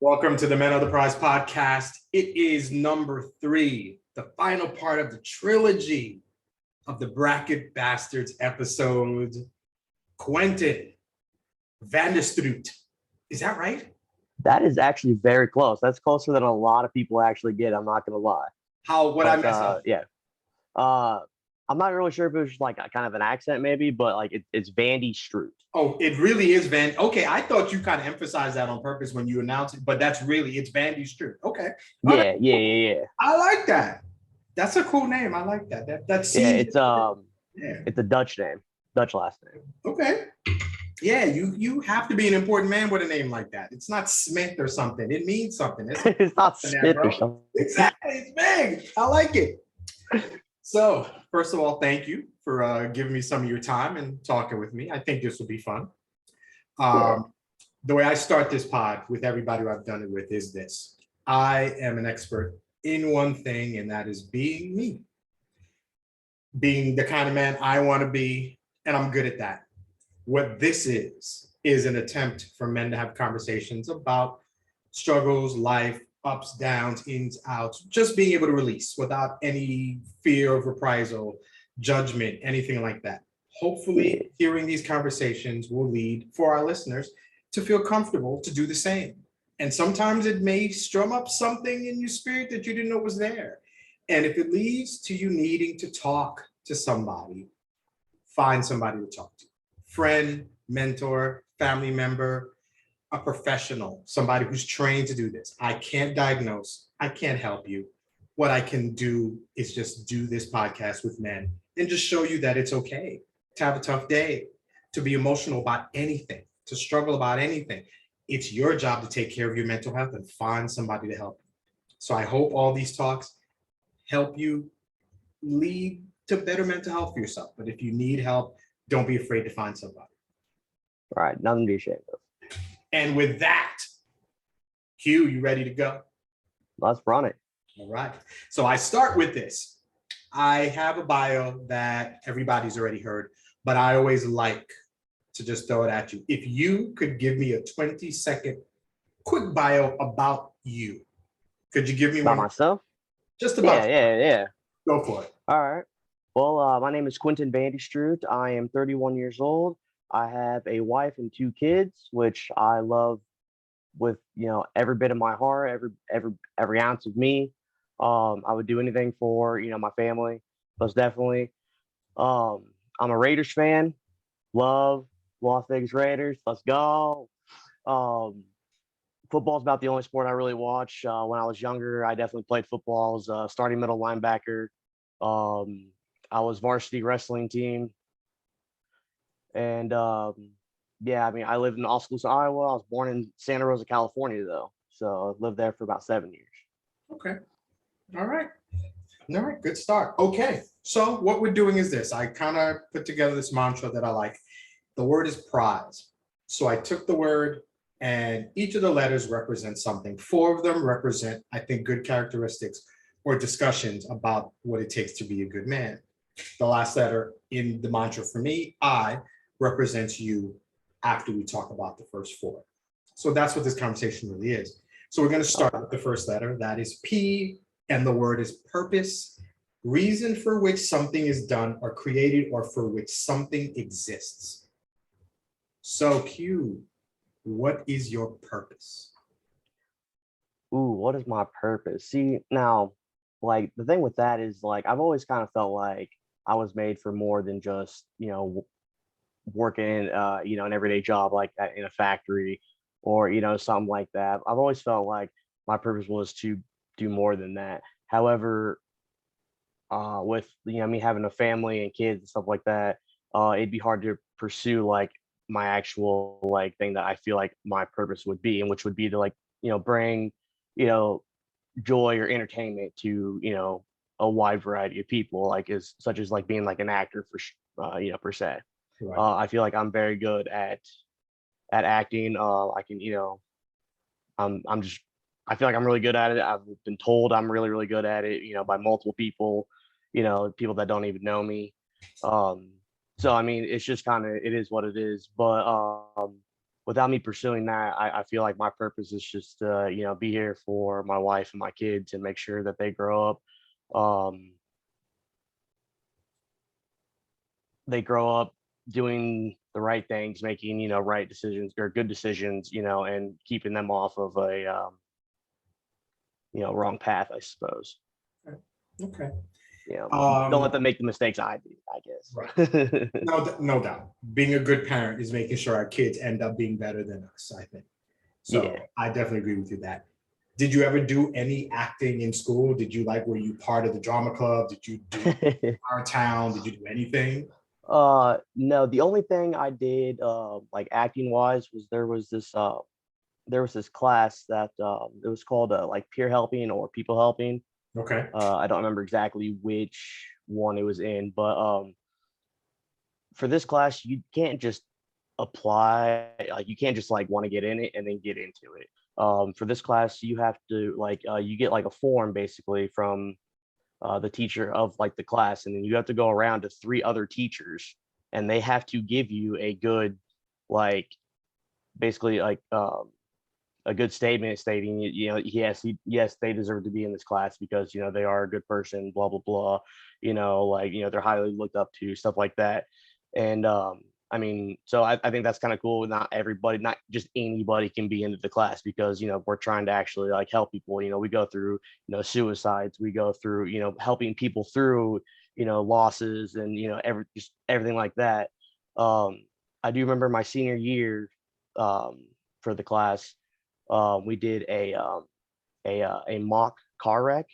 Welcome to the Men of the Prize podcast. It is number 3, the final part of the trilogy of the Bracket Bastards episode. Quentin Vande Stroet. Is that right? That is actually very close. That's closer than a lot of people actually get. I'm not going to lie. I mess up? Yeah. I'm not really sure if it was like a kind of an accent maybe, but like it's Vande Stroet. Oh, it really is Van. Okay, I thought you kind of emphasized that on purpose when you announced it, but it's Vande Stroet. Okay. Yeah. I like that. That's a cool name. I like that. It's a Dutch name, Dutch last name. Okay. Yeah, you have to be an important man with a name like that. It's not Smith or something. It means something. It's not Smith or something. Exactly. It's big. I like it. So, first of all, thank you for giving me some of your time and talking with me. I think this will be fun. The way I start this pod with everybody who I've done it with is this. I am an expert in one thing, and that is being me. Being the kind of man I want to be, and I'm good at that. What this is an attempt for men to have conversations about struggles, life, ups, downs, ins, outs, just being able to release without any fear of reprisal, judgment, anything like that. Hopefully, hearing these conversations will lead for our listeners to feel comfortable to do the same. And sometimes it may strum up something in your spirit that you didn't know was there. And if it leads to you needing to talk to somebody, find somebody to talk to. Friend, mentor, family member, a professional, somebody who's trained to do this. I can't diagnose. I can't help you. What I can do is just do this podcast with men and just show you that it's okay to have a tough day, to be emotional about anything, to struggle about anything. It's your job to take care of your mental health and find somebody to help you. So I hope all these talks help you lead to better mental health for yourself. But if you need help, don't be afraid to find somebody. All right, nothing to be ashamed of. And with that, Hugh, you ready to go? Let's run it. All right. So I start with this. I have a bio that everybody's already heard, but I always like to just throw it at you. If you could give me a 20-second quick bio about you, could you give me about one? Myself? Just about. Yeah. Go for it. All right. Well, my name is Quentin Vande Stroet. I am 31 years old. I have a wife and 2 kids, which I love with every bit of my heart, every ounce of me. I would do anything for my family, most definitely. I'm a Raiders fan. Love Las Vegas Raiders. Let's go. Football is about the only sport I really watch. When I was younger, I definitely played football. I was a starting middle linebacker. I was varsity wrestling team. And I lived in Oskaloosa, Iowa. I was born in Santa Rosa, California, though. So I lived there for about 7 years. Okay. All right. Good start. Okay. So what we're doing is this. I kind of put together this mantra that I like. The word is prize. So I took the word and each of the letters represent something. 4 of them represent, I think, good characteristics or discussions about what it takes to be a good man. The last letter in the mantra for me, I, represents you after we talk about the first 4. So that's what this conversation really is. So we're going to start with the first letter. That is P, and the word is purpose, reason for which something is done or created or for which something exists. So Q, what is your purpose? Ooh, what is my purpose? See, now, like, the thing with that is, like, I've always kind of felt like I was made for more than just, working in, an everyday job like in a factory or, something like that. I've always felt like my purpose was to do more than that. However, with, me having a family and kids and stuff like that, it'd be hard to pursue like my actual like thing that I feel like my purpose would be, and which would be to like, bring, joy or entertainment to, a wide variety of people, like such as like being like an actor per se. Right. I feel like I'm very good at acting. I can, I feel like I'm really good at it. I've been told I'm really, really good at it, by multiple people, people that don't even know me. So, I mean, it's just kind of, it is what it is. But without me pursuing that, I feel like my purpose is just to, be here for my wife and my kids and make sure that they grow up. Um, they grow up doing the right things, making, right decisions or good decisions, and keeping them off of a, wrong path, I suppose. Okay. Don't let them make the mistakes I did, I Right. guess. No doubt. Being a good parent is making sure our kids end up being better than us, I think. So Yeah. I definitely agree with you that. Did you ever do any acting in school? Were you part of the drama club? Did you do our town? Did you do anything? No, the only thing I did, like acting wise, was there was this class that it was called like peer helping or people helping. Okay. I don't remember exactly which one it was in, but for this class, you can't just apply, like you can't just like want to get in it and then get into it. For this class, you have to like you get like a form basically from the teacher of like the class, and then you have to go around to three other teachers, and they have to give you a good, like, basically like a good statement stating, yes, they deserve to be in this class because they are a good person, blah blah blah, like they're highly looked up to, stuff like that. And I mean, so I think that's kind of cool. Not everybody, not just anybody can be into the class because we're trying to actually like help people. We go through suicides, we go through helping people through losses and just everything like that. I do remember my senior year, for the class, we did a mock car wreck.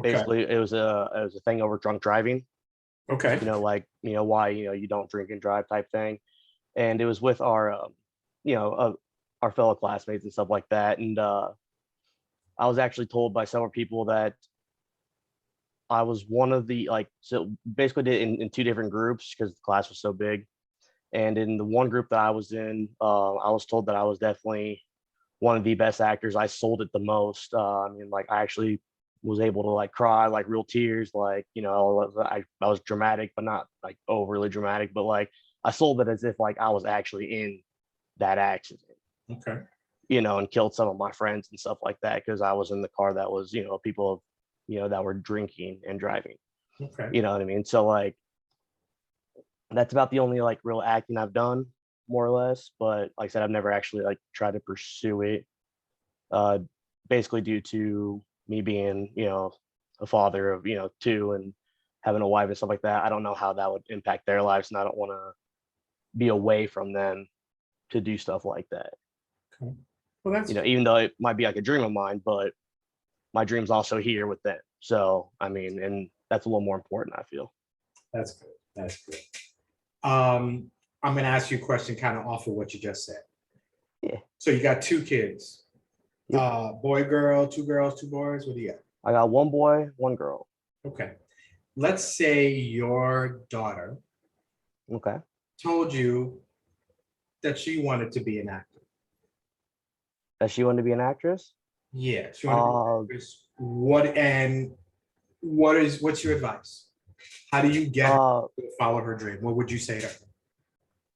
Okay. Basically, it was a thing over drunk driving. Okay. Like why you don't drink and drive type thing, and it was with our you know uh, our fellow classmates and stuff like that. And I was actually told by several people that I was one of the, like, so basically did it in two different groups because the class was so big. And in the one group that I was in, I was told that I was definitely one of the best actors. I sold it the most. I mean, like, I actually was able to like cry, like real tears, like I was dramatic, but not like overly dramatic. But like I sold it as if like I was actually in that accident, Okay. and killed some of my friends and stuff like that because I was in the car that was people, that were drinking and driving. Okay. You know what I mean? So like that's about the only like real acting I've done, more or less. But like I said, I've never actually like tried to pursue it, uh, basically due to me being, a father of, two, and having a wife and stuff like that. I don't know how that would impact their lives, and I don't want to be away from them to do stuff like that. Okay. Well, that's Even though it might be like a dream of mine, but my dream's also here with them. So, I mean, and that's a little more important, I feel. that's good. That's good. Um, I'm gonna ask you a question kind of off of what you just said. Yeah. So you got two kids, Yep. boy, girl, two girls, two boys. What do you got? I got one boy, one girl. Okay. Let's say your daughter Okay. told you that she wanted to be an actor. Does she want to be an actress? Yeah, she wanted to be an Uh, actress. What's your advice? How do you get her uh, to follow her dream? What would you say to her?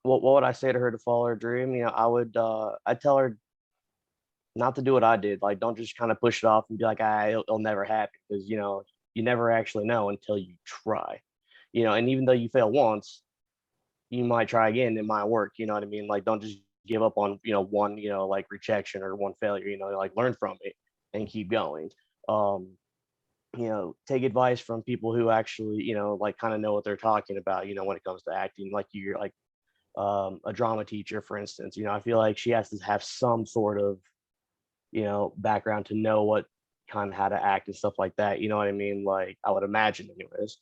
what would I say to her to follow her dream? I'd tell her not to do what I did. Like, don't just kind of push it off and be like, it'll never happen, because you never actually know until you try. And even though you fail once, you might try again. It might work. You know what I mean? Like, don't just give up on one like rejection or one failure. Like, learn from it and keep going. Um, take advice from people who actually like kind of know what they're talking about. When it comes to acting, like you're like a drama teacher, for instance. I feel like she has to have some sort of background to know what kind of how to act and stuff like that. You know what I mean? Like, I would imagine, anyways.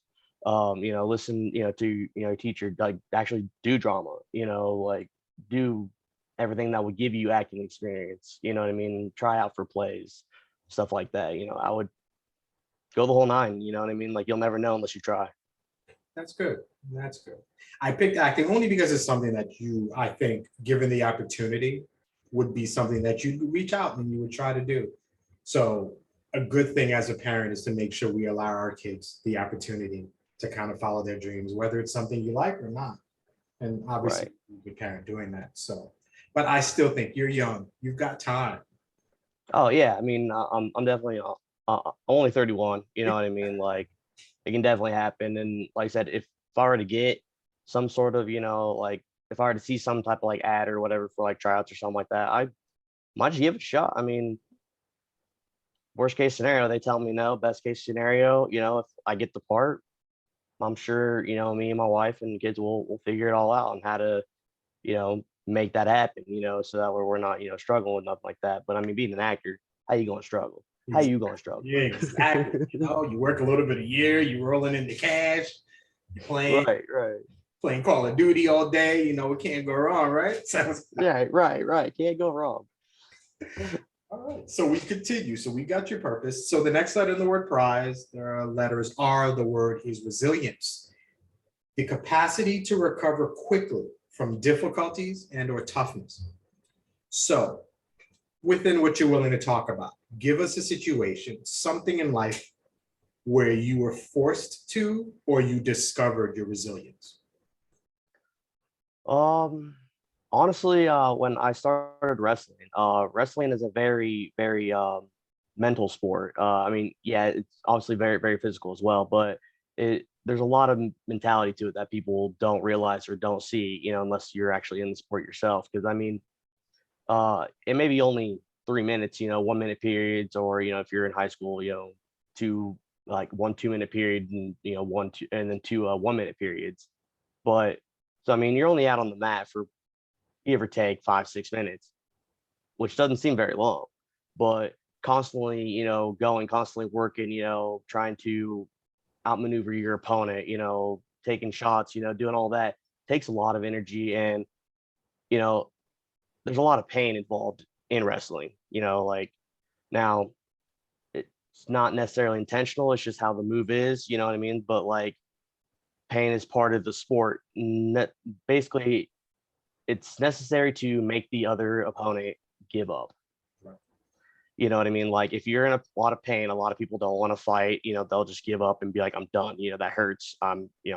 Listen, to teacher, like actually do drama. Like, do everything that would give you acting experience. You know what I mean? Try out for plays, stuff like that. I would go the whole nine. You know what I mean? Like, you'll never know unless you try. That's good. That's good. I picked acting only because it's something that I think, given the opportunity, would be something that you reach out and you would try to do. So a good thing as a parent is to make sure we allow our kids the opportunity to kind of follow their dreams, whether it's something you like or not. And obviously, Right. you're a good parent doing that. So, but I still think you're young. You've got time. Oh yeah, I mean, I'm definitely only 31. You know what I mean? Like, it can definitely happen. And like I said, if I were to get some sort of, like if I were to see some type of like ad or whatever for like tryouts or something like that, I might just give it a shot. I mean, worst case scenario, they tell me no. Best case scenario, if I get the part, I'm sure, me and my wife and kids will figure it all out on how to, make that happen, so that way we're not, struggling with nothing like that. But I mean, being an actor, how you gonna struggle? How you gonna struggle? Yeah, exactly. You work a little bit a year, you're rolling into cash, you're playing Call of Duty all day, it can't go wrong, right? So, Right. Can't go wrong. all right. So we continue. So we got your purpose. So the next letter in the word prize, the letters are the word is resilience. The capacity to recover quickly from difficulties and or toughness. So within what you're willing to talk about, give us a situation, something in life where you were forced to or you discovered your resilience. Honestly, when I started wrestling, wrestling is a very, very mental sport. I mean, yeah, it's obviously very, very physical as well, but there's a lot of mentality to it that people don't realize or don't see, unless you're actually in the sport yourself. Because I mean, it may be only 3 minutes, 1 minute periods, or if you're in high school, two like 1 2 minute period, and one two, and then two 1 minute periods. But so I mean, you're only out on the mat for give or take 5 6 minutes, which doesn't seem very long, but constantly, going, constantly working, trying to outmaneuver your opponent, taking shots, doing all that takes a lot of energy. And, you know, there's a lot of pain involved in wrestling, like now it's not necessarily intentional. It's just how the move is, you know what I mean? But like pain is part of the sport. Basically, it's necessary to make the other opponent give up. Right. You know what I mean? Like if you're in a lot of pain, a lot of people don't want to fight, they'll just give up and be like, I'm done. That hurts. I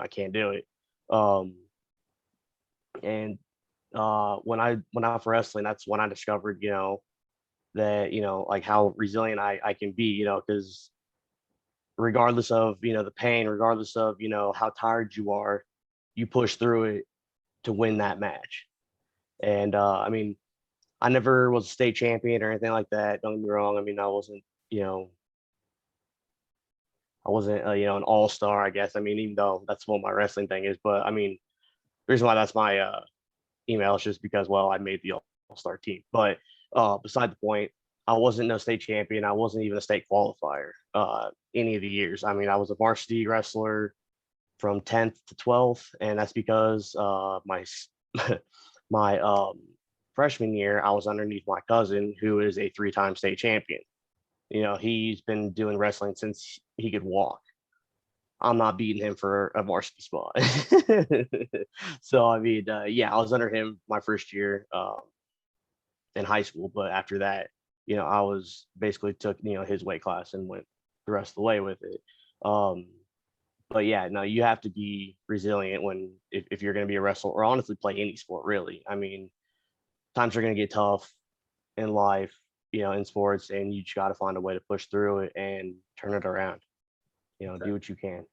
can't do it. Um, and when I went out for wrestling, that's when I discovered, that, like how resilient I can be, because regardless of, the pain, regardless of, how tired you are, you push through it to win that match. And I mean, I never was a state champion or anything like that. Don't get me wrong. I mean, you know, I wasn't, an all-star, I guess. I mean, even though that's what my wrestling thing is, but I mean, the reason why that's my email is just because, well, I made the all-star team. But beside the point, I wasn't no state champion. I wasn't even a state qualifier any of the years. I mean, I was a varsity wrestler from 10th to 12th, and that's because my my freshman year, I was underneath my cousin, who is a 3-time state champion. He's been doing wrestling since he could walk. I'm not beating him for a varsity spot. So, I mean, yeah, I was under him my first year in high school. But after that, I was basically took, his weight class and went the rest of the way with it. Um, but yeah, no, you have to be resilient if you're going to be a wrestler or honestly play any sport, really. I mean, times are going to get tough in life, in sports, and you just got to find a way to push through it and turn it around. Do what you can.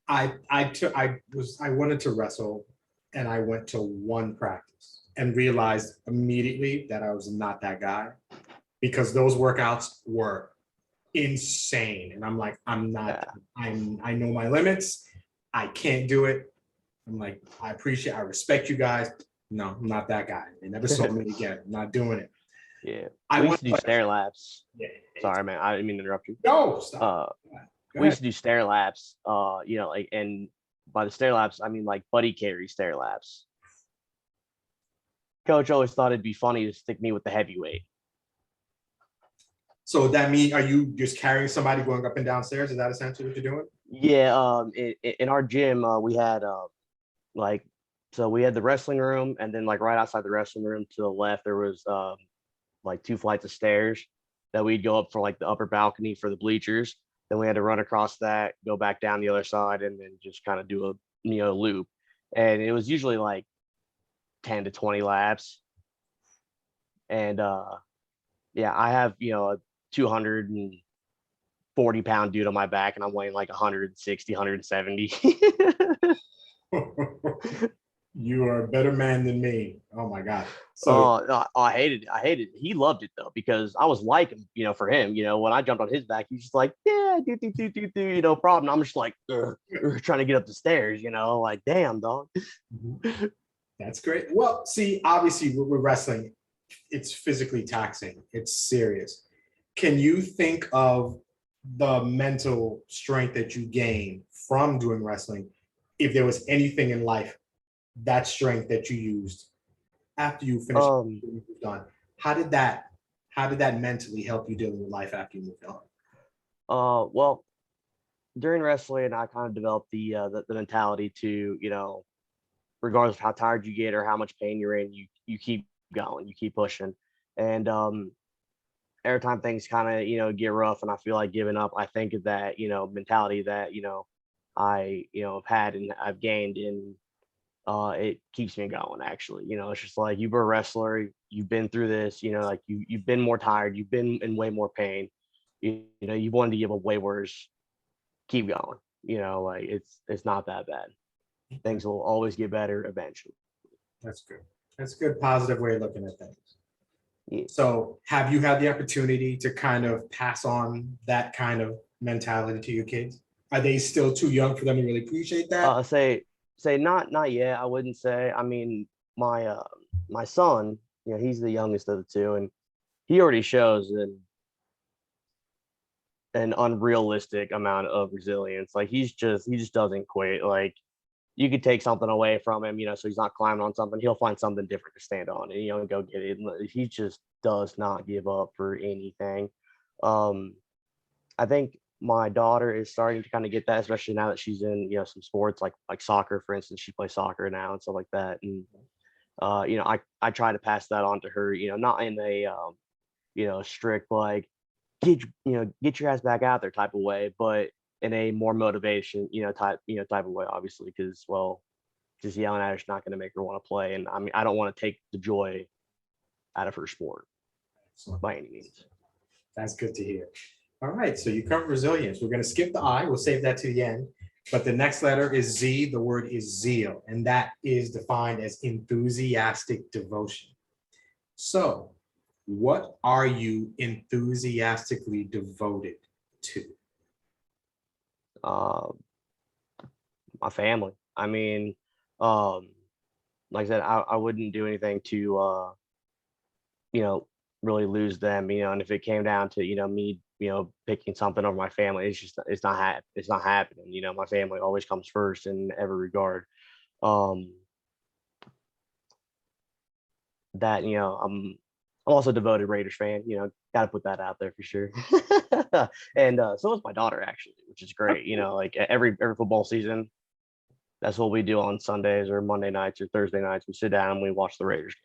I wanted to wrestle, and I went to one practice and realized immediately that I was not that guy because those workouts were insane. And I'm like, I'm not, I know my limits. I can't do it. I'm like, I respect you guys. No, I'm not that guy. They never saw me again. I'm not doing it. Yeah. I We used to do stair laps. Yeah. Sorry, man. I didn't mean to interrupt you. No, stop. We used to do stair laps, like, and by the stair laps, I mean like buddy carry stair laps. Coach always thought it'd be funny to stick me with the heavyweight. So that mean, are you just carrying somebody going up and downstairs? Is that essentially what you're doing? Yeah. In our gym, we had like, so we had the wrestling room, and then like right outside the wrestling room to the left, there was like 2 flights of stairs that we'd go up for like the upper balcony for the bleachers. Then we had to run across that, go back down the other side, and then just kind of do a loop. And it was usually like 10 to 20 laps. And yeah, I have, a 240-pound dude on my back, and I'm weighing like 160, 170. You are a better man than me. Oh my God. So I hated it. I hated it. He loved it though, because I was like him, for him, when I jumped on his back, he's just like, yeah, no problem. I'm just like, trying to get up the stairs, like, damn, dog. that's great. Well, see, obviously with wrestling, it's physically taxing. It's serious. Can you think of the mental strength that you gain from doing wrestling? If there was anything in life, that strength that you used after you finished Um, moved on, how did that mentally help you dealing with life after you moved on? well, during wrestling, I kind of developed the mentality to, regardless of how tired you get or how much pain you're in, you keep going, you keep pushing. And every time things kind of, get rough and I feel like giving up, I think of that, mentality that, I, have had and I've gained, and it keeps me going actually. It's just like, you've been a wrestler, you've been through this, like you've been more tired, you've been in way more pain. You wanted to give up way worse. Keep going. Like it's not that bad. Things will always get better eventually. That's good. That's a good positive way of looking at things. Yeah. So have you had the opportunity to kind of pass on that kind of mentality to your kids? Are they still too young for them to really appreciate that? Say not yet. I wouldn't say. I mean, my son, he's the youngest of the two, and he already shows an unrealistic amount of resilience. Like he just doesn't quit. Like you could take something away from him, so he's not climbing on something. He'll find something different to stand on, and go get it. He just does not give up for anything. Um, I think my daughter is starting to kind of get that, especially now that she's in, some sports like soccer, for instance. She plays soccer now and stuff like that. And I try to pass that on to her, not in a strict like get your ass back out there type of way, but in a more motivation, type of way, obviously, because well, just yelling at her is not going to make her want to play. And I mean, I don't want to take the joy out of her sport by any means. That's good to hear. All right, so you covered resilience. We're going to skip the I. We'll save that to the end. But the next letter is Z. The word is zeal, and that is defined as enthusiastic devotion. So, what are you enthusiastically devoted to? Uh, my family. I mean, um, like I said, I wouldn't do anything to you know, really lose them, and if it came down to, me, picking something over my family, it's not happening. My family always comes first in every regard. Um that, I'm also a devoted Raiders fan, gotta put that out there for sure. And so is my daughter actually, which is great. Like every football season, that's what we do on Sundays or Monday nights or Thursday nights. We sit down and we watch the Raiders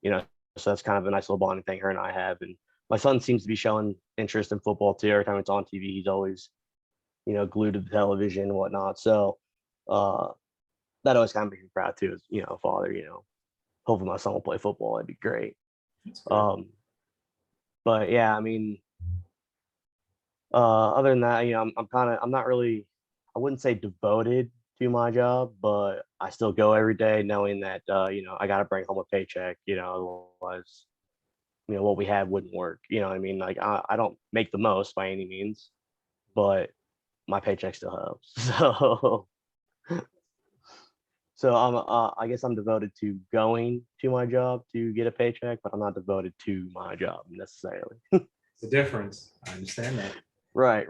game. So that's kind of a nice little bonding thing her and I have. And my son seems to be showing interest in football too. Every time it's on TV, he's always, glued to the television and whatnot. So uh, that always kind of makes me proud too, as a father. Hopefully my son will play football. That'd be great. Um, but yeah, I mean, other than that, I'm not really, I wouldn't say devoted to my job, but I still go every day knowing that, I got to bring home a paycheck, otherwise, what we had wouldn't work. You know what I mean? Like I don't make the most by any means, but my paycheck still helps. So I guess I'm devoted to going to my job to get a paycheck, but I'm not devoted to my job necessarily. It's a difference. I understand that. Right.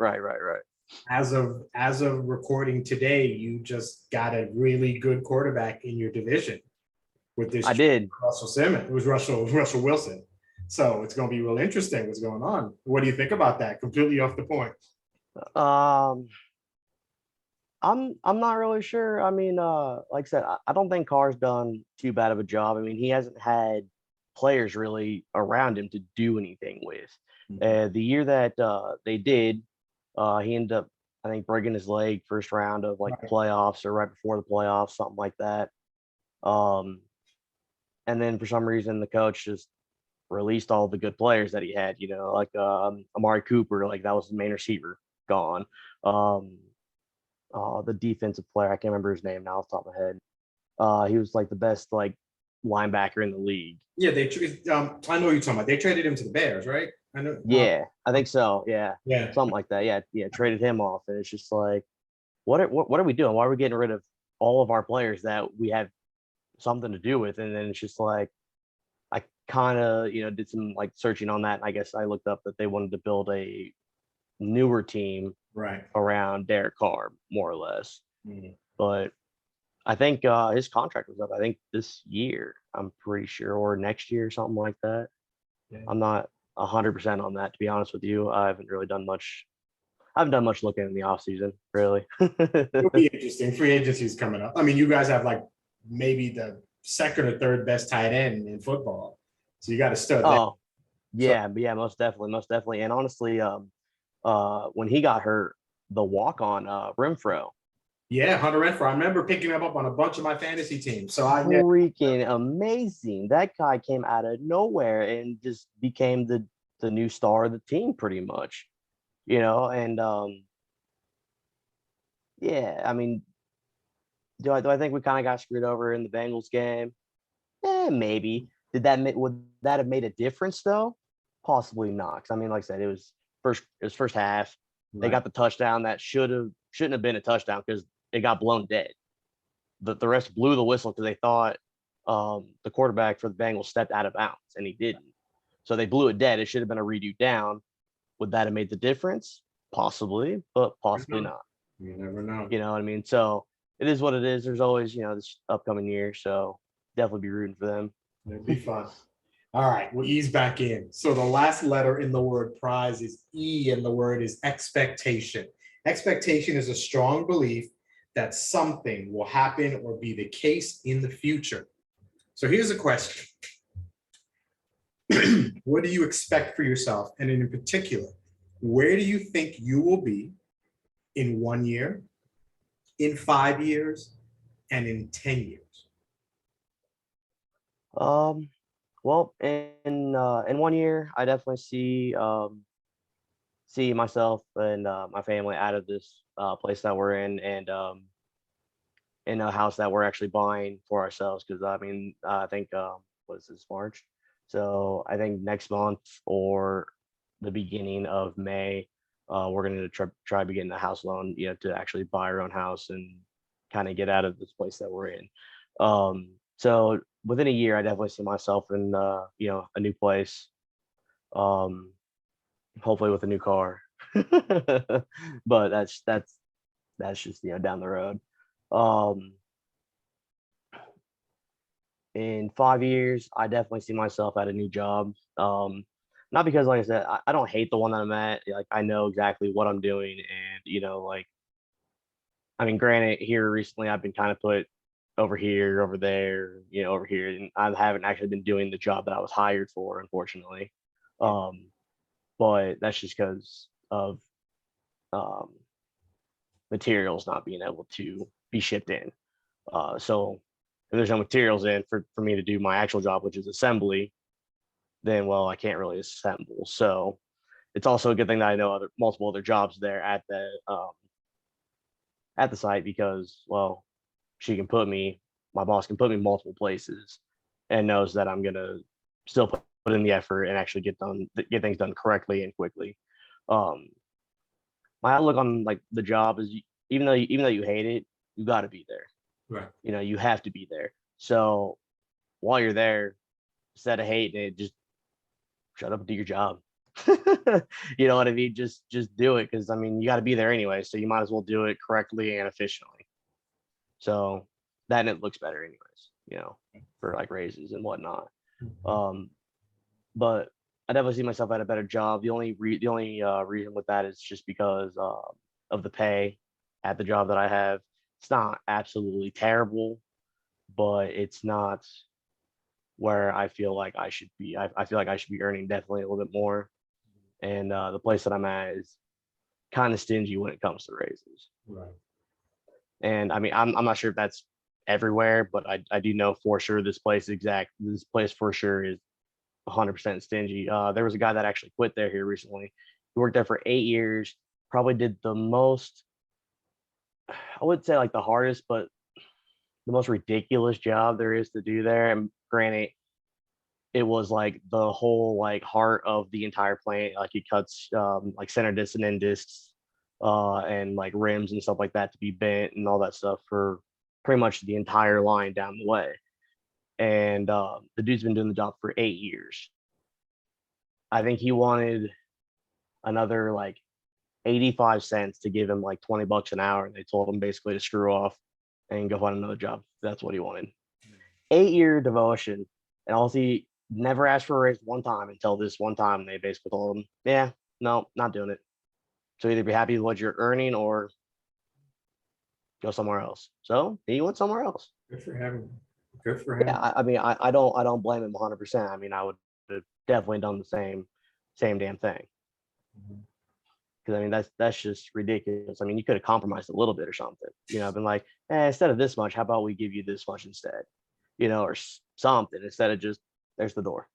As of recording today, you just got a really good quarterback in your division with this I did. Russell Simmons. It was Russell Wilson. So it's going to be real interesting what's going on. What do you think about that? Completely off the point. Um, I'm not really sure. I mean, like I said, I don't think Carr's done too bad of a job. I mean, he hasn't had players really around him to do anything with. The year that they did, he ended up, I think, breaking his leg first round of like Right. playoffs or right before the playoffs, something like that. Um, and then for some reason, the coach just released all the good players that he had, like Amari Cooper, like that was the main receiver gone. Um, the defensive player, I can't remember his name now off the top of my head. He was like the best like linebacker in the league. Yeah, I know who you're talking about. They traded him to the Bears, right? I know. Yeah, I think so. Yeah, Yeah, something like that. Yeah, yeah, traded him off, and it's just like, what are we doing? Why are we getting rid of all of our players that we have something to do with? And then it's just like, I kind of did some like searching on that. And I guess I looked up that they wanted to build a newer team right. around Derek Carr, more or less. Mhm. But I think his contract was up. I think this year, I'm pretty sure, or next year, something like that. Yeah. I'm not 100% on that, to be honest with you. I haven't really done much. I haven't done much looking in the off season, really. It'll be interesting. Free agency is coming up. I mean, you guys have like maybe the second or third best tight end in football, so you got to stud that. Oh, So yeah, most definitely, most definitely. And honestly, when he got hurt, the walk on Renfro, yeah, Hunter Renfrow. I remember picking him up on a bunch of my fantasy teams. So yeah, freaking amazing. That guy came out of nowhere and just became the new star of the team, pretty much. And yeah, I mean, do I think we kind of got screwed over in the Bengals game? Maybe. Would that have made a difference though? Possibly not. 'Cause I mean, like I said, it was first half. They right. got the touchdown that shouldn't have been a touchdown because it got blown dead. The rest blew the whistle because they thought the quarterback for the Bengals stepped out of bounds and he didn't. So they blew it dead. It should have been a redo down. Would that have made the difference? Possibly, but possibly not. You never know. You know what I mean? So it is what it is. There's always, this upcoming year. So definitely be rooting for them. It'll be fun. All right, we'll ease back in. So the last letter in the word prize is E, and the word is expectation. Expectation is a strong belief that something will happen or be the case in the future. So here's a question. What do you expect for yourself? And in particular, where do you think you will be in 1 year, in 5 years, and in 10 years? Well, in 1 year, I definitely see myself and my family out of this place that we're in, and in a house that we're actually buying for ourselves. Because I mean, I think what is this, March? So I think next month or the beginning of May, we're going to try to begin the house loan, to actually buy our own house and kind of get out of this place that we're in. So within a year, I definitely see myself in a new place, um, hopefully with a new car. But that's just down the road. Um, in 5 years, I definitely see myself at a new job. Not because, like I said, I don't hate the one that I'm at. Like I know exactly what I'm doing, and like I mean, granted, here recently I've been kind of put over here, over there, over here, and I haven't actually been doing the job that I was hired for, unfortunately. Um, but that's just because of um, materials not being able to be shipped in. So if there's no materials in for me to do my actual job, which is assembly, then well, I can't really assemble. So it's also a good thing that I know multiple other jobs there at the site because well, my boss can put me multiple places and knows that I'm gonna still put in the effort and actually get things done correctly and quickly. Um, my outlook on like the job is even though you hate it, you got to be there. Right. You have to be there. So while you're there, instead of hating it, just shut up and do your job. You know what I mean? Just do it because I mean you got to be there anyway, so you might as well do it correctly and efficiently. So then it looks better anyways, for like raises and whatnot. Um, but I definitely see myself at a better job. The only reason with that is just because of the pay at the job that I have. It's not absolutely terrible, but it's not where I feel like I should be. I feel like I should be earning definitely a little bit more. And the place that I'm at is kind of stingy when it comes to raises. Right. And I mean, I'm not sure if that's everywhere, but I do know for sure this place for sure is 100% stingy. There was a guy that actually quit there here recently. He worked there for 8 years, probably did the most, I would say like the hardest, but the most ridiculous job there is to do there. And granted, it was like the whole like heart of the entire plant. Like he cuts like center discs and end discs and like rims and stuff like that to be bent and all that stuff for pretty much the entire line down the way. And the dude's been doing the job for 8 years. I think he wanted another like 85 cents to give him like 20 bucks an hour. And they told him basically to screw off and go find another job. That's what he wanted. 8 year devotion. And all he never asked for a raise one time until this one time. They basically told him, yeah, no, not doing it. So either be happy with what you're earning or go somewhere else. So he went somewhere else. Good for him. Good for him. Yeah, I mean, I don't blame him 100%. I mean, I would have definitely done the same damn thing. Because I mean, that's just ridiculous. I mean, you could have compromised a little bit or something. You know, been like, instead of this much, how about we give you this much instead? You know, or something instead of just there's the door.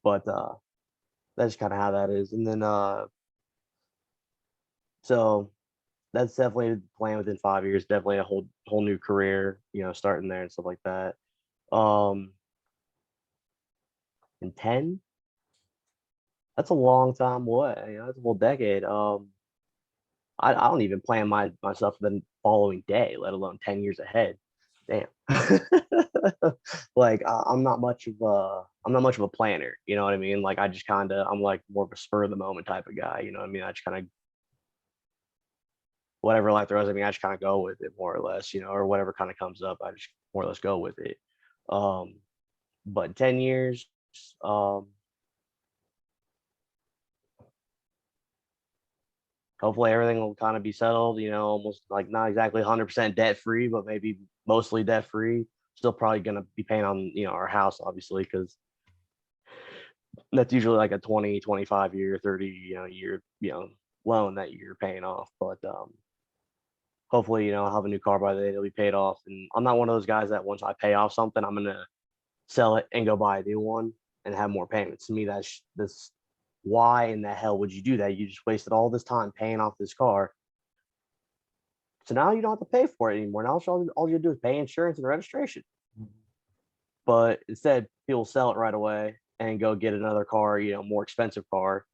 But that's kind of how that is. And then so that's definitely the plan within 5 years. Definitely a whole new career. You know, starting there and stuff like that. And 10. That's a long time away. You know, that's a whole decade. I don't even plan myself for the following day, let alone 10 years ahead. Damn. Like I'm not much of a planner, you know what I mean? Like I just I'm like more of a spur of the moment type of guy, you know what I mean? I just kind of whatever life throws at me, I just kind of go with it more or less, you know, or whatever kind of comes up, I just more or less go with it. But 10 years, hopefully everything will kind of be settled, you know, almost like not exactly 100% debt free, but maybe mostly debt free. Still probably going to be paying on, you know, our house, obviously, because that's usually like a 20, 25 year, 30, year, loan that you're paying off. But hopefully, you know, I'll have a new car by then, it'll be paid off. And I'm not one of those guys that once I pay off something, I'm going to sell it and go buy a new one and have more payments. To me, that's why in the hell would you do that? You just wasted all this time paying off this car. So now you don't have to pay for it anymore. Now all you do is pay insurance and registration. But instead, people sell it right away and go get another car, you know, more expensive car,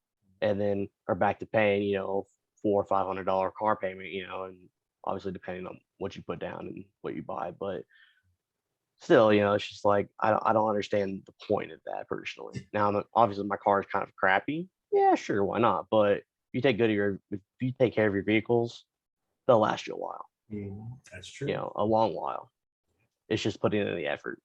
and then are back to paying, you know, $400 or $500 car payment, you know, and obviously depending on what you put down and what you buy. But still, you know, it's just like I don't understand the point of that personally. Now, obviously, my car is kind of crappy. Yeah, sure, why not? But if you take care of your vehicles, they'll last you a while. That's true. You know, a long while. It's just putting in the effort.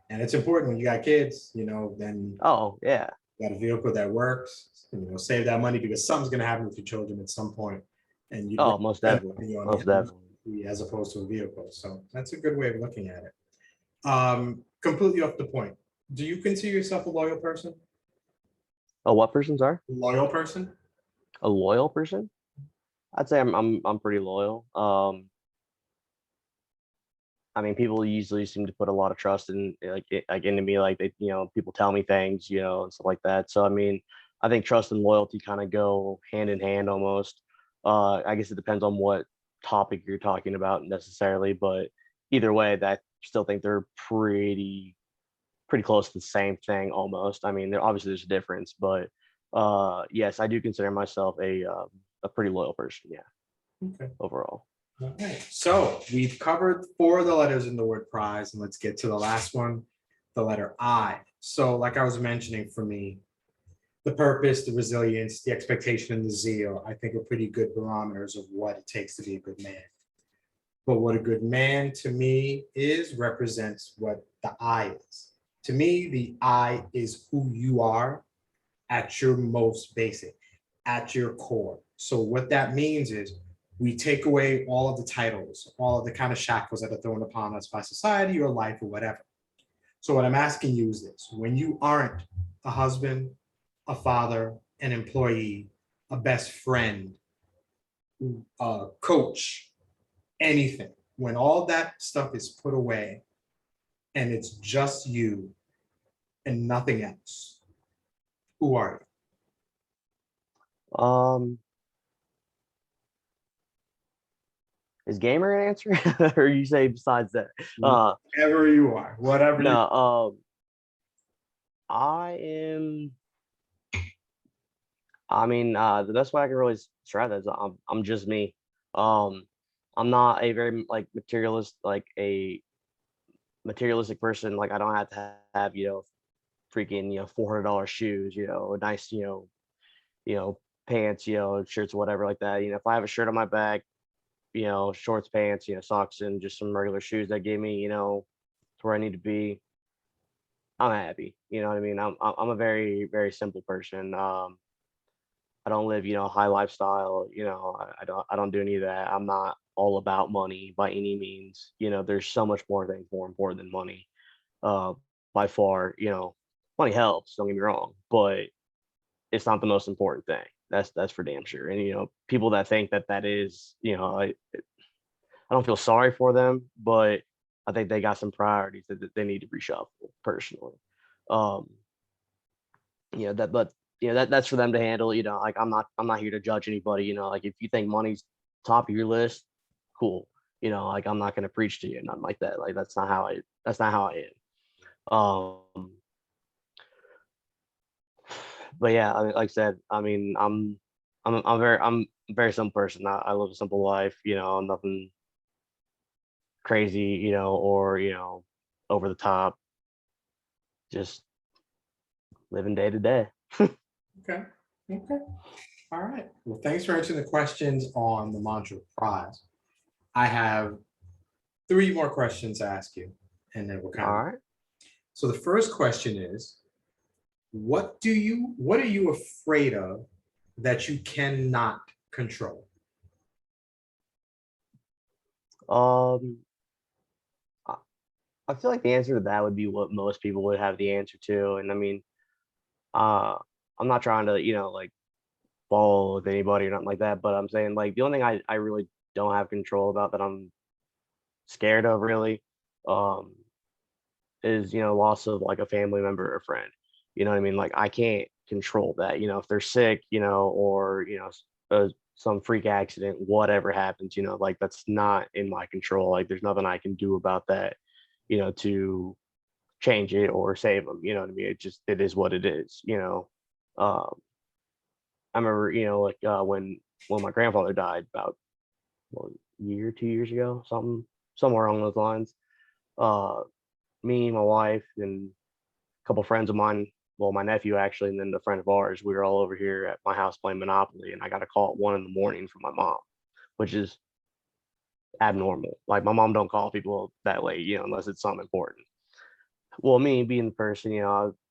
And it's important when you got kids, you know, then Oh yeah, you got a vehicle that works, you know, save that money because something's going to happen with your children at some point, and you most definitely, most definitely. as opposed to a vehicle. So that's a good way of looking at it. Completely off the point. Do you consider yourself a loyal person? Oh, what person? Sorry, Loyal person? a loyal person? I'd say I'm pretty loyal. I mean, people usually seem to put a lot of trust in like into me, like they, you know, people tell me things, you know, and stuff like that. So I mean, I think trust and loyalty kind of go hand in hand almost. I guess it depends on what topic you're talking about necessarily, but either way, that still think they're pretty close to the same thing almost. I mean, obviously there's a difference, but yes, I do consider myself a pretty loyal person. Yeah, Okay. overall. Okay, so we've covered 4 of the letters in the word prize, and let's get to the last one, the letter I. So like I was mentioning, for me, the purpose, the resilience, the expectation, and the zeal, I think are pretty good barometers of what it takes to be a good man. But what a good man to me represents what the I is. To me, the I is who you are at your most basic, at your core. So what that means is we take away all of the titles, all of the kind of shackles that are thrown upon us by society or life or whatever. So what I'm asking you is this: when you aren't a husband, a father, an employee, a best friend, a coach, anything, when all that stuff is put away and it's just you and nothing else, who are Um, is gamer an answer, or you say besides that? you? Whatever you are, whatever you. No. I am. I mean, the best way I can really describe that is I'm just me. Um, I'm not a very like materialistic person. Like I don't have to have freaking $400 shoes, nice you know pants, shirts, whatever like that. If I have a shirt on my back, shorts, pants, socks, and just some regular shoes that get me to where I need to be, I'm happy. You know what I mean? I'm a very very simple person. I don't live, high lifestyle. I don't do any of that. I'm not all about money by any means. There's so much more things more important than money. Uh, by far, money helps. Don't get me wrong, but it's not the most important thing. That's for damn sure. And people that think that that is, I don't feel sorry for them, but I think they got some priorities that they need to reshuffle personally. Um, that's for them to handle. Like I'm not here to judge anybody. Like if you think money's top of your list, cool. Like I'm not gonna preach to you, nothing like that. Like that's not how I am. But yeah, I mean, like I said, I mean, I'm a very simple person. I live a simple life. Nothing crazy. Or over the top. Just living day to day. Okay. Okay. All right. Well, thanks for answering the questions on the mantra prize. I have three more questions to ask you, and then we're kind All of. right. So the first question is, what are you afraid of that you cannot control? Um, I I feel like the answer to that would be what most people would have the answer to. And I mean, uh, I'm not trying to, like fall with anybody or nothing like that, but I'm saying like the only thing I really don't have control about that I'm scared of really, um, is, loss of like a family member or friend. You know what I mean? Like I can't control that. If they're sick, or, some freak accident, whatever happens, like that's not in my control. Like there's nothing I can do about that, to change it or save them. You know what I mean? It is what it is. Um, I remember, like when my grandfather died about what, a year, 2 years ago, somewhere along those lines. Uh, Me, my wife, and a couple friends of mine, well, my nephew actually, and then a friend of ours, we were all over here at my house playing Monopoly, and I got a call at 1 in the morning from my mom, which is abnormal. Like my mom don't call people that late, unless it's something important. Well, me being the person,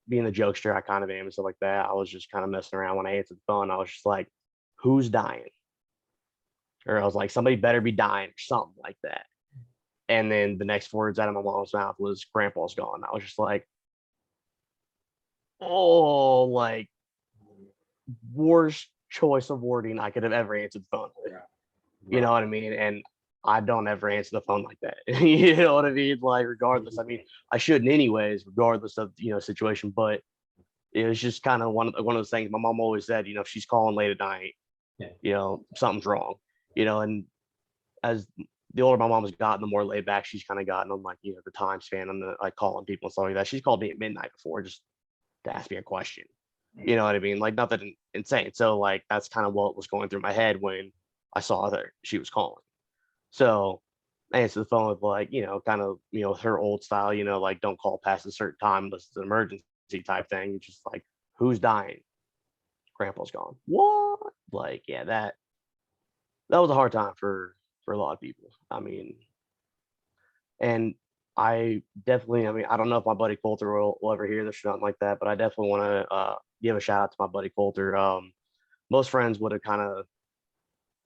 being the jokester I kind of am and stuff like that, I was just kind of messing around when I answered the phone. I was just like, "Who's dying?" Or I was like, "Somebody better be dying," or something like that. And then the next words out of my mom's mouth was, "Grandpa's gone." I was just like, "Oh, like worst choice of wording I could have ever answered the phone with." Right. You know Right. what I mean? And I don't ever answer the phone like that. You know what I mean? Like regardless. I mean, I shouldn't anyways, regardless of situation. But it was just kind of one of those things. My mom always said, if she's calling late at night, Yeah. something's wrong. And as the older my mom has gotten, the more laid back she's kind of gotten on like, the time span on the like calling people and stuff like that. She's called me at midnight before just to ask me a question. You know what I mean? Like nothing insane. So like that's kind of what was going through my head when I saw that she was calling. So I answered the phone with like, kind of, her old style, like don't call past a certain time unless it's an emergency type thing. Just like, who's dying? Grandpa's gone. What? Like, yeah, that was a hard time for a lot of people. I mean, and I mean, I don't know if my buddy Coulter will ever hear this or something like that, but I definitely want to give a shout out to my buddy Coulter. Most friends would have kind of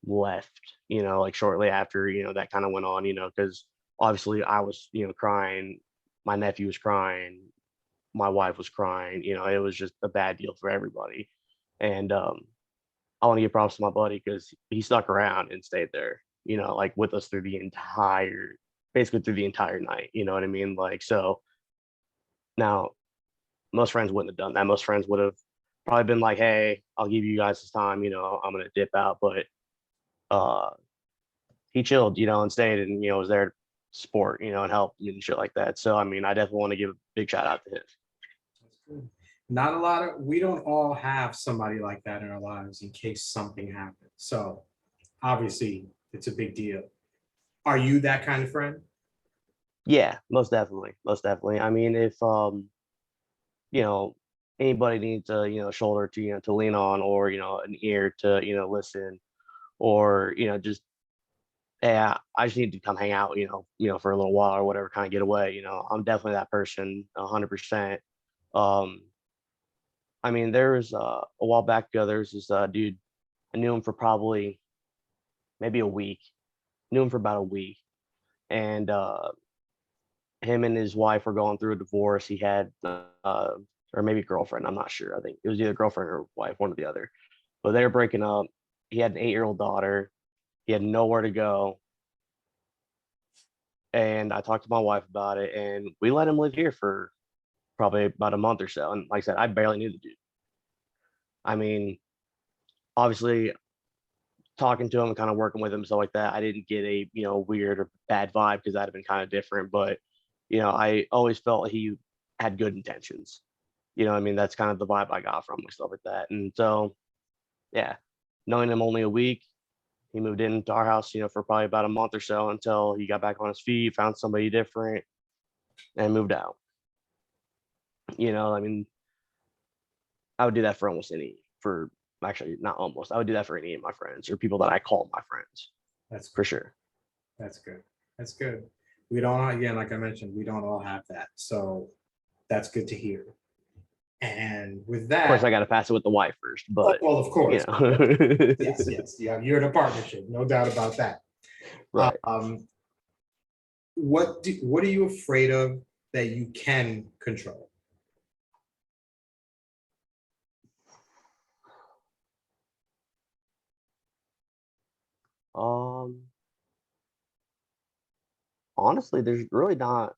left, like shortly after, that kind of went on, because obviously I was, crying, my nephew was crying, my wife was crying, it was just a bad deal for everybody. And I want to give props to my buddy because he stuck around and stayed there, like with us through the entire, basically through the entire night. You know what I mean? Like, so Now, most friends wouldn't have done that. Most friends would have probably been like, "Hey, I'll give you guys this time. I'm gonna dip out." But uh, he chilled, and stayed, and was there to support, and help and shit like that. So I mean, I definitely want to give a big shout out to him. That's good. Not a lot of, we don't all have somebody like that in our lives in case something happens. So obviously it's a big deal. Are you that kind of friend? Yeah, most definitely, most definitely. I mean, if you know, anybody needs a shoulder to to lean on, or an ear to listen, or just yeah, I just need to come hang out, for a little while or whatever, kind of get away. I'm definitely that person, 100%. Um, I mean, there was a while back ago, there was this dude. I knew him for probably maybe a week. Knew him for about a week, and him and his wife were going through a divorce. He had, or maybe girlfriend. I'm not sure. I think it was either girlfriend or wife, one or the other. But they were breaking up. He had an 8-year-old daughter. He had nowhere to go. And I talked to my wife about it, and we let him live here for probably about a month or so. And like I said, I barely knew the dude. I mean, obviously, talking to him and kind of working with him, stuff like that, I didn't get a weird or bad vibe, because that'd have been kind of different. But I always felt he had good intentions. I mean, that's kind of the vibe I got from him, stuff like that. And so, yeah, knowing him only a week, he moved into our house, for probably about a month or so, until he got back on his feet, found somebody different, and moved out. I mean, I would do that for almost any, for actually not almost, I would do that for any of my friends or people that I call my friends, That's for sure. that's good. That's good. We don't, again, like I mentioned, we don't all have that. So that's good to hear. And with Of course, that, I got to pass it with the wife first, oh, but well, of you course, know, yes, yes, yeah, you're in a partnership, no doubt about that. right. Um, what are you afraid of that you can control? Um, Honestly, there's really not,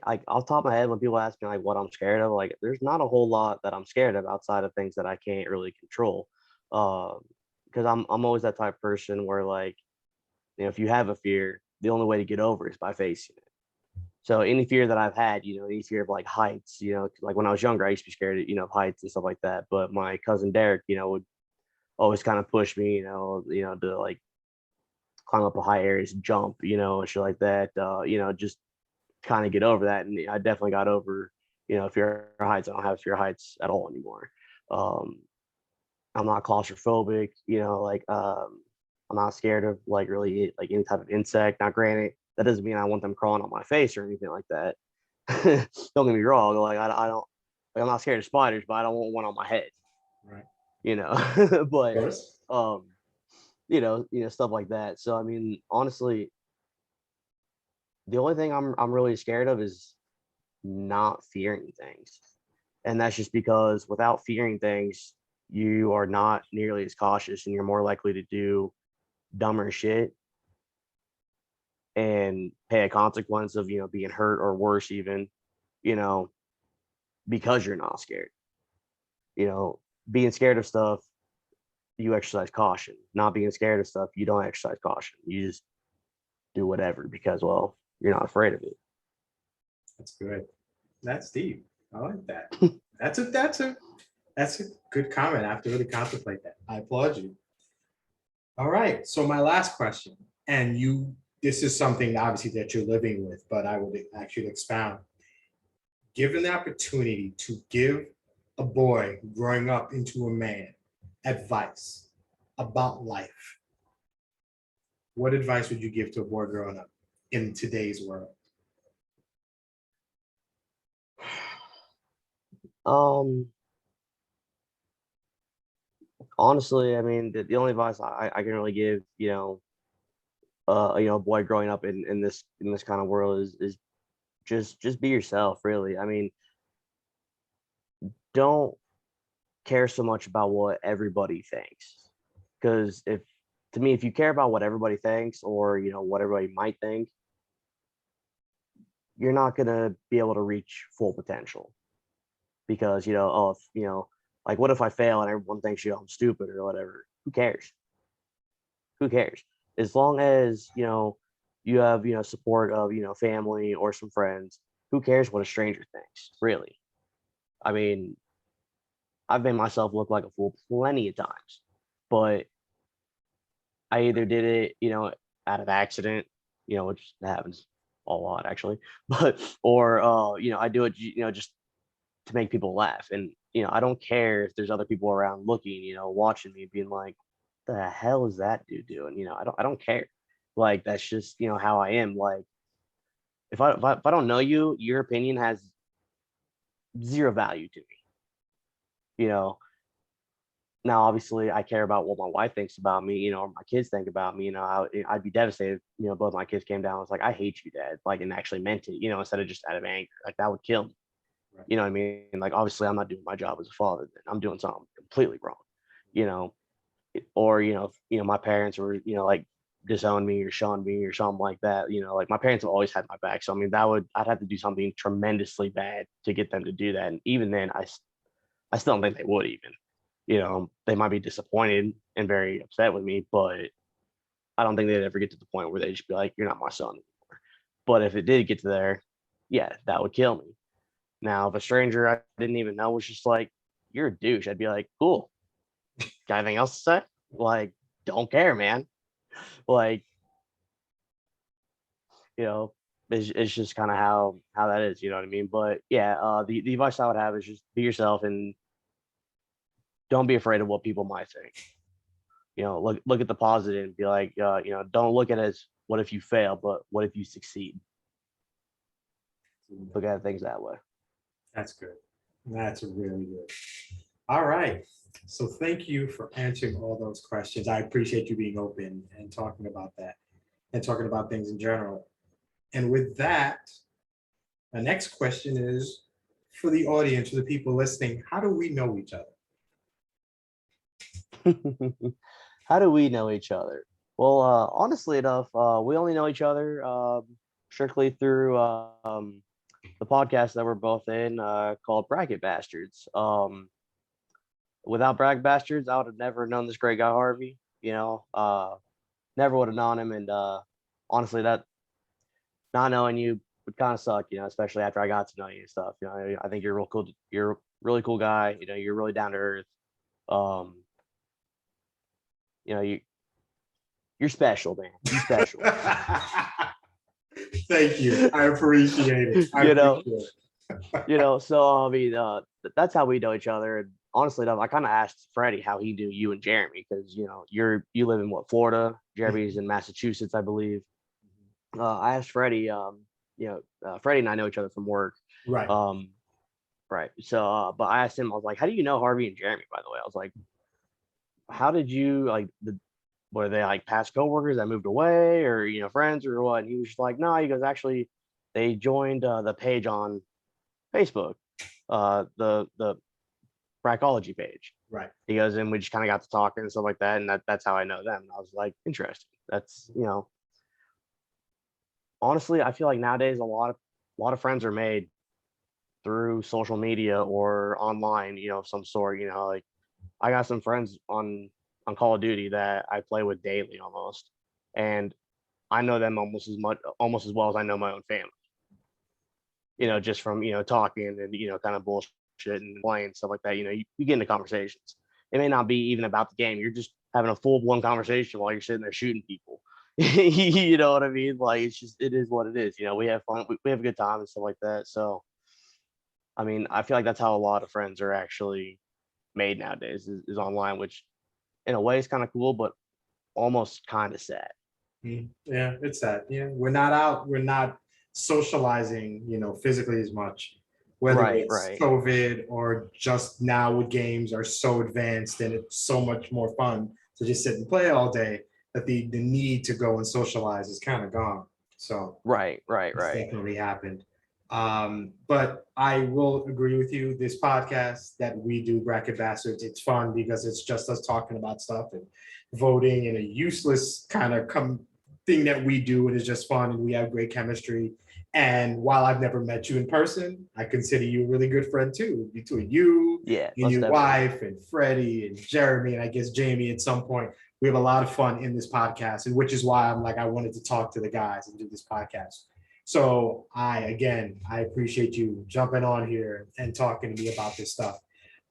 like off the top of my head, when people ask me like what I'm scared of, like there's not a whole lot that I'm scared of outside of things that I can't really control. Because I'm always that type of person where, like, if you have a fear, the only way to get over it is by facing it. So any fear that I've had, any fear of like heights, like when I was younger, I used to be scared of, of heights and stuff like that. But my cousin Derek, would always kind of push me, to like climb up a high areas, jump, and shit like that. Just kind of get over that. And I definitely got over, fear of heights. I don't have fear of heights at all anymore. Um, I'm not claustrophobic, like I'm not scared of like really like any type of insect. Now, granted, that doesn't mean I want them crawling on my face or anything like that. Don't get me wrong. Like I don't, like, I'm not scared of spiders, but I don't want one on my head, Right. Of but course. um, stuff like that. So I mean, honestly, the only thing I'm really scared of is not fearing things. And that's just because without fearing things, you are not nearly as cautious, and you're more likely to do dumber shit and pay a consequence of, being hurt or worse even, you know, because you're not scared. You know, being scared of stuff, you exercise caution. Not being scared of stuff, you don't exercise caution. You just do whatever because, well, you're not afraid of it. That's good. That's deep. I like that. That's a good comment. I have to really contemplate that. I applaud you. All right. So my last question, and this is something obviously that you're living with, but I would actually expound. Given the opportunity to give a boy growing up into a man advice about life, what advice would you give to a boy growing up in today's world? Um, Honestly, I mean, the only advice I can really give, a boy growing up in this kind of world is just be yourself, really. I mean, don't care so much about what everybody thinks. Because if to me, if you care about what everybody thinks, or what everybody might think, you're not gonna be able to reach full potential because oh, if, like what if I fail and everyone thinks I'm stupid or whatever? Who cares? Who cares? As long as you have support of family or some friends. Who cares what a stranger thinks? Really? I mean, I've made myself look like a fool plenty of times, but I either did it, out of accident, which happens a lot actually, but or I do it, just to make people laugh. And I don't care if there's other people around looking, watching me, being like, "The hell is that dude doing?" I don't care. Like that's just how I am. Like if I don't know you, your opinion has zero value to me. You know, Now, obviously, I care about what my wife thinks about me, or my kids think about me. I'd be devastated. Both my kids came down. I was like, "I hate you, Dad," like, and actually meant it. Instead of just out of anger. Like that would kill me. Right. You know what I mean? Like, obviously, I'm not doing my job as a father. Then I'm doing something completely wrong. You know, or my parents were like disown me or shun me or something like that. Like my parents have always had my back. So I mean, I'd have to do something tremendously bad to get them to do that. And even then, I still don't think they would even. They might be disappointed and very upset with me, but I don't think they'd ever get to the point where they just be like, "You're not my son anymore." But if it did get to there, yeah, that would kill me. Now, if a stranger I didn't even know was just like, "You're a douche," I'd be like, "Cool. Got anything else to say?" Like, don't care, man. Like, you know, it's just kind of how that is. You know what I mean? But yeah, the advice I would have is just be yourself and don't be afraid of what people might think. Look at the positive and be like, don't look at it as what if you fail, but what if you succeed? Look at things that way. That's good. That's really good. All right. So thank you for answering all those questions. I appreciate you being open and talking about that and talking about things in general. And with that, the next question is for the audience, for the people listening, how do we know each other? How do we know each other? Well, honestly enough, we only know each other strictly through the podcast that we're both in called Bracket Bastards. Without Bracket Bastards, I would have never known this great guy Harvey. Never would have known him. And honestly, that not knowing you would kind of suck, especially after I got to know you and stuff. I think you're real cool. You're a really cool guy. You're really down to earth. Um, you're special, man. You're special. Thank you. I appreciate it. So I mean, that's how we know each other. And honestly, though, I kind of asked Freddie how he knew you and Jeremy because you live in what, Florida? Jeremy's in Massachusetts, I believe. I asked Freddie. Freddie and I know each other from work. Right. Right. So, but I asked him. I was like, "How do you know Harvey and Jeremy?" By the way, I was like, "How did you like were they like past coworkers that moved away or friends or what?" And he was just like, "No." He goes, "Actually, they joined the page on Facebook, the Bracology page." Right. He goes, and we just kind of got to talking and stuff like that, and that's how I know them. And I was like, interesting. That's honestly, I feel like nowadays a lot of friends are made through social media or online, of some sort. Like I got some friends on Call of Duty that I play with daily almost, and I know them almost as well as I know my own family. Just from talking and kind of bullshit and playing stuff like that. You get into conversations. It may not be even about the game. You're just having a full blown conversation while you're sitting there shooting people. You know what I mean? Like it is what it is. We have fun. We have a good time and stuff like that. So, I mean, I feel like that's how a lot of friends are actually made nowadays is online, which in a way is kind of cool, but almost kind of sad. Yeah, it's sad. Yeah, we're not socializing, physically as much, whether it's Right. COVID or just now with games are so advanced and it's so much more fun to just sit and play all day that the need to go and socialize is kind of gone. So Right. it's definitely happened. But I will agree with you. This podcast that we do, Bracket Bastards, it's fun because it's just us talking about stuff and voting in a useless kind of thing that we do. It is just fun and we have great chemistry And while I've never met you in person, I consider you a really good friend too. Between you Yeah, and most your definitely. wife and Freddie and Jeremy, and I guess Jamie at some point, we have a lot of fun in this podcast, and which is why I'm like, I wanted to talk to the guys and do this podcast. So I appreciate you jumping on here and talking to me about this stuff.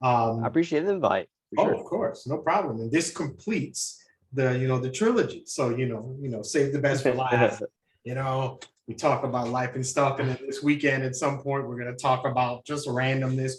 I Um, appreciate the invite for oh, sure. of course, no problem. And this completes the trilogy. So save the best for last. You know, we talk about life and stuff, and then this weekend at some point we're gonna talk about just randomness.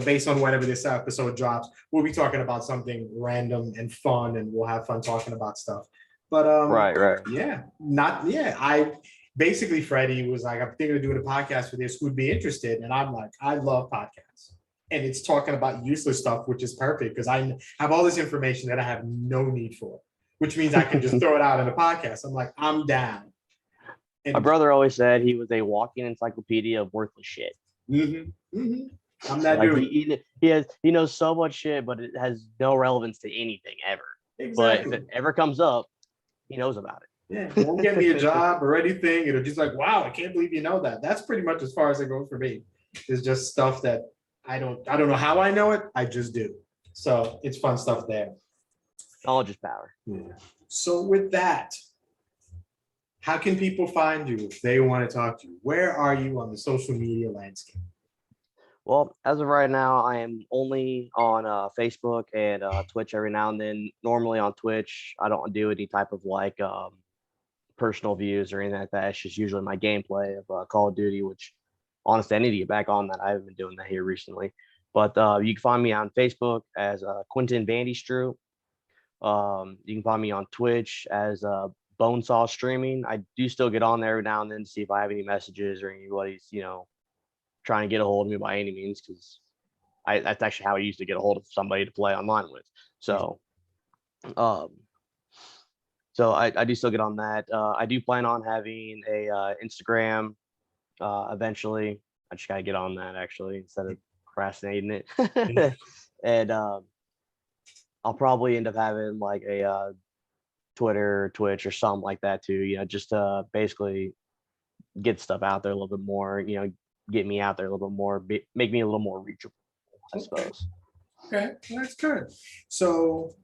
Based on whatever this episode drops, we'll be talking about something random and fun, and we'll have fun talking about stuff. But Right, right. yeah, not yeah. I basically Freddie was like, I'm thinking of doing a podcast for this. Who'd be interested? And I'm like, I love podcasts, and it's talking about useless stuff, which is perfect because I have all this information that I have no need for, which means I can just throw it out in a podcast. I'm like, I'm down. My And brother always said he was a walking encyclopedia of worthless shit. I'm that Like dude. he knows so much shit, but it has no relevance to anything ever. But if Exactly. it ever comes up, he knows about Yeah, won't get me a it. job or anything. It'll just like, wow, I can't believe you know that. That's pretty much as far as it goes for me. It's just stuff that I don't know how I know it. I just do. So it's fun stuff there. Knowledge is power. Yeah. So with that, how can people find you if they want to talk to you? Where are you on the social media landscape? Well, as of right now, I am only on Facebook and Twitch every now and then. Normally on Twitch, I don't do any type of like personal views or anything like that. It's just usually my gameplay of Call of Duty, which honestly, I need to get back on that. I haven't been doing that here recently. But you can find me on Facebook as Quentin Vande Stroet. You can find me on Twitch as bonesawstreaming. I do still get on there every now and then to see if I have any messages or anybody's, trying to get a hold of me by any means, because that's actually how I used to get a hold of somebody to play online with. So, um, I do still get on that. I do plan on having a Instagram eventually. I just gotta get on that actually instead of procrastinating it. And I'll probably end up having like a Twitter, Twitch, or something like that too. Just to basically get stuff out there a little bit more. Get me out there a little bit more, make me a little more reachable, I Okay. suppose. Okay, that's good. So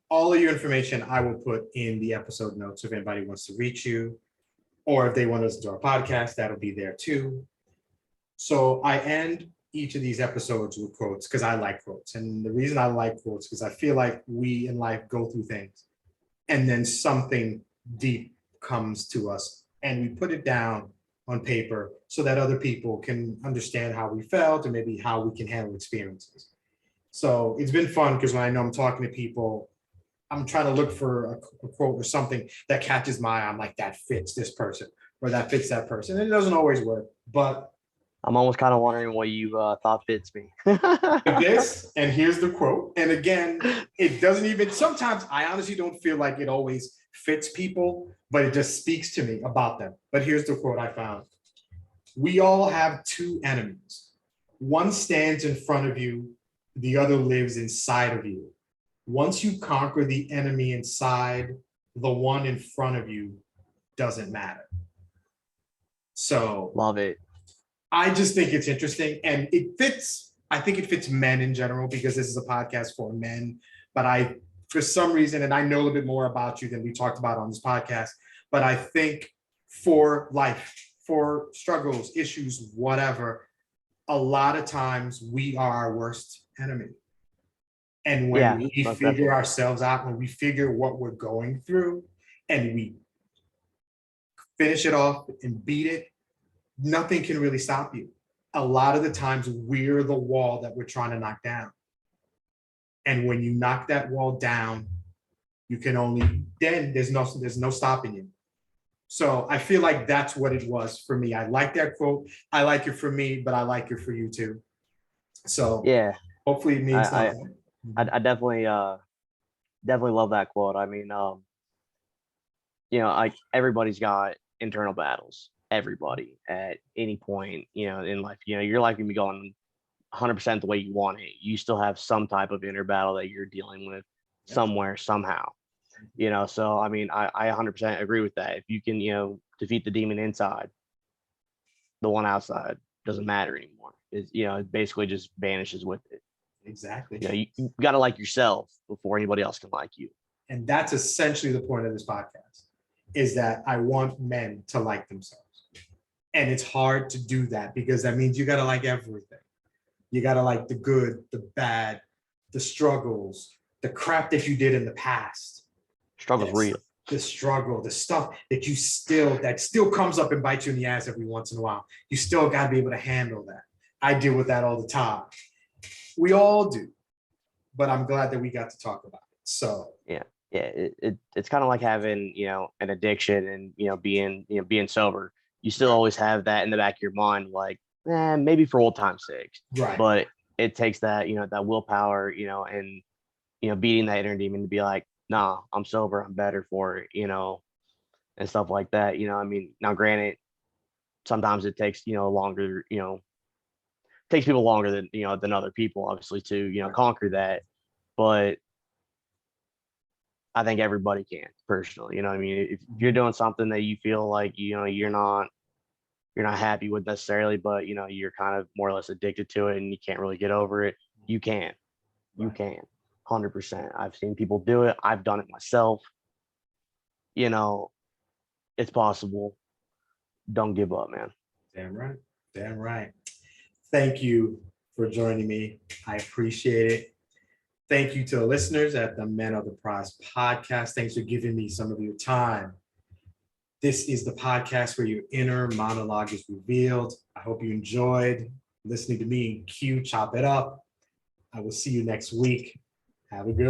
all of your information I will put in the episode notes if anybody wants to reach you, or if they want to listen to our podcast, that'll be there too. So I end each of these episodes with quotes because I like quotes. And the reason I like quotes because I feel like we in life go through things and then something deep comes to us and we put it down on paper so that other people can understand how we felt and maybe how we can handle experiences. So it's been fun because when I know I'm talking to people, I'm trying to look for a quote or something that catches my eye. I'm like, that fits this person or that fits that person. And it doesn't always work, but I'm almost kind of wondering what you thought fits me. this, and here's the quote. And again, it doesn't even, sometimes I honestly don't feel like it always fits people, but it just speaks to me about them. But here's the quote I found. We all have two enemies. One stands in front of you, the other lives inside of you. Once you conquer the enemy inside, the one in front of you doesn't matter. So Love it. I just think it's interesting and it fits. I think it fits men in general because this is a podcast for men. But for some reason, and I know a little bit more about you than we talked about on this podcast, but I think for life, for struggles, issues, whatever, a lot of times we are our worst enemy. And when Yeah, we most figure definitely. ourselves out, when we figure what we're going through and we finish it off and beat it, nothing can really stop you. A lot of the times we're the wall that we're trying to knock down. And when you knock that wall down, you can only then there's no stopping you. So I feel like that's what it was for me. I like that quote. I like it for me, but I like it for you too. So Yeah, hopefully it means I something. I definitely love that quote. I mean, like everybody's got internal battles. Everybody at any point, in life, your life can be going 100% the way you want it. You still have some type of inner battle that you're dealing with somewhere, somehow. So I mean, I 100% agree with that. If you can, defeat the demon inside, the one outside doesn't matter anymore. It basically just vanishes with it. Exactly. You got to like yourself before anybody else can like you. And that's essentially the point of this podcast, is that I want men to like themselves. And it's hard to do that because that means you got to like everything. You got to like the good, the bad, the struggles, the crap that you did in the past. Struggle's real. The struggle, the stuff that still comes up and bites you in the ass every once in a while. You still got to be able to handle that. I deal with that all the time. We all do, but I'm glad that we got to talk about it. So yeah, it's kind of like having an addiction and being sober. You still always have that in the back of your mind, like maybe for old time's sake. Right. But it takes that that willpower, and beating that inner demon to be like, nah, I'm sober, I'm better for it, and stuff like that. I mean, now granted, sometimes it takes longer, takes people longer than other people, obviously, to Right. conquer that. But I think everybody can, personally. I mean, if you're doing something that you feel like you're not happy with necessarily, but you're kind of more or less addicted to it and you can't really get over it, you can. You Right. can. 100%. I've seen people do it. I've done it myself. It's possible. Don't give up, man. Damn right. Damn right. Thank you for joining me. I appreciate it. Thank you to the listeners at the Men of the Prize podcast. Thanks for giving me some of your time. This is the podcast where your inner monologue is revealed. I hope you enjoyed listening to me and Q chop it up. I will see you next week. Have a good one.